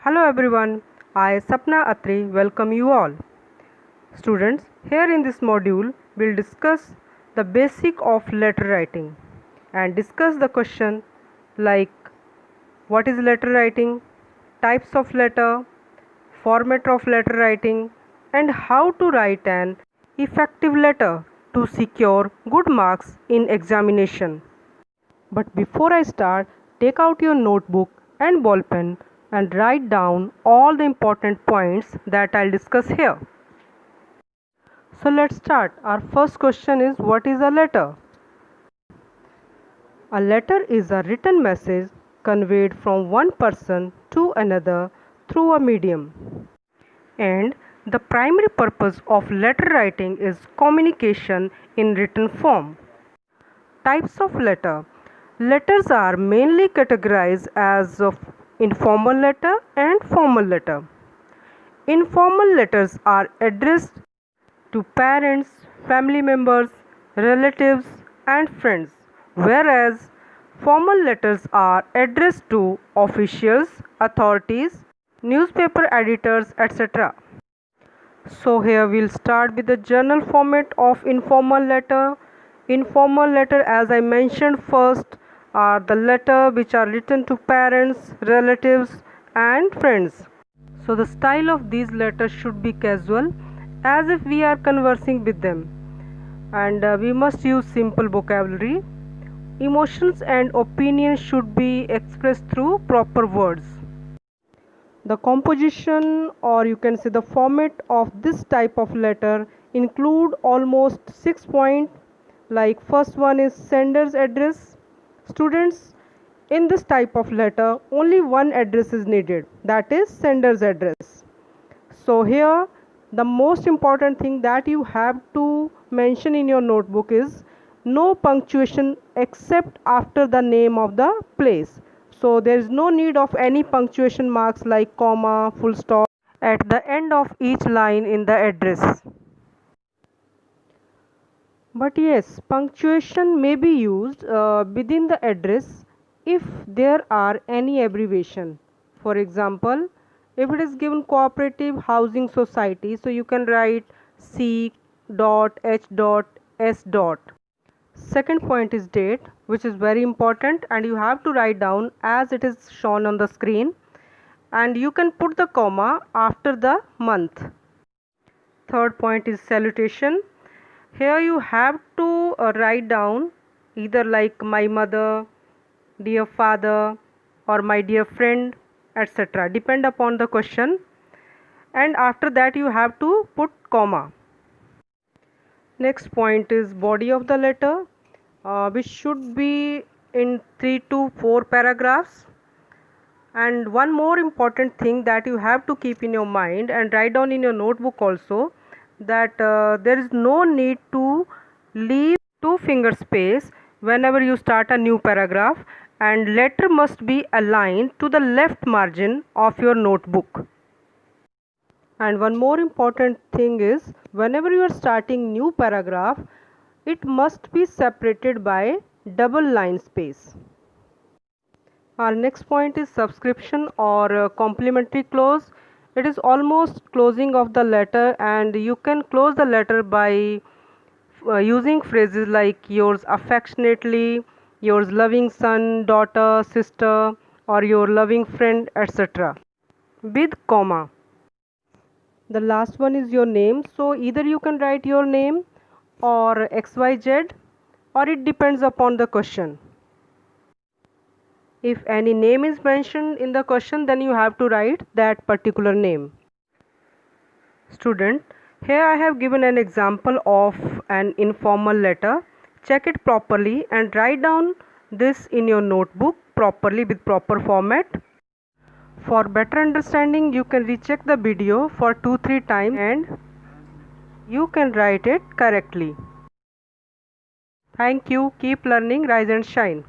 Hello everyone, I Sapna Atri welcome you all. Students, here in this module we'll discuss the basic of letter writing and discuss the question like what is letter writing, types of letter, format of letter writing and how to write an effective letter to secure good marks in examination. But before I start, take out your notebook and ball pen and write down all the important points that I'll discuss here. So let's start. Our first question is, what is a letter? A letter is a written message conveyed from one person to another through a medium. And the primary purpose of letter writing is communication in written form. Types of letter. Letters are mainly categorized as of informal letter and formal letter. Informal letters are addressed to parents, family members, relatives, and friends, whereas formal letters are addressed to officials, authorities, newspaper editors, etc. So here we'll start with the general format of informal letter. Informal letter, as I mentioned first, are the letter which are written to parents, relatives and friends. So the style of these letters should be casual, as if we are conversing with them, and we must use simple vocabulary. Emotions and opinions should be expressed through proper words. The composition, or you can say the format of this type of letter, include almost 6 points. Like first one is sender's address. Students, in this type of letter only one address is needed, that is sender's address. So here the most important thing that you have to mention in your notebook is no punctuation except after the name of the place. So there is no need of any punctuation marks like comma, full stop at the end of each line in the address. But yes, punctuation may be used within the address if there are any abbreviation. For example, if it is given cooperative housing society, so you can write C dot H dot S dot. Second point is date, which is very important, and you have to write down as it is shown on the screen, and you can put the comma after the month. Third point is salutation. Here you have to write down either like my mother, dear father, or my dear friend, etc. Depend upon the question, and after that you have to put comma. Next point is body of the letter, which should be in 3 to 4 paragraphs. And one more important thing that you have to keep in your mind and write down in your notebook also, that there is no need to leave 2-finger space whenever you start a new paragraph, and letter must be aligned to the left margin of your notebook. And one more important thing is, whenever you are starting new paragraph, it must be separated by double line space. Our next point is subscription or complementary clause. It is almost closing of the letter, and you can close the letter by using phrases like yours affectionately, yours loving son, daughter, sister, or your loving friend, etc. with comma. The last one is your name, so either you can write your name or XYZ, or it depends upon the question. If any name is mentioned in the question, then you have to write that particular name. Student, here I have given an example of an informal letter. Check it properly and write down this in your notebook properly with proper format. For better understanding, you can recheck the video for 2-3 times and you can write it correctly. Thank you. Keep learning, rise and shine.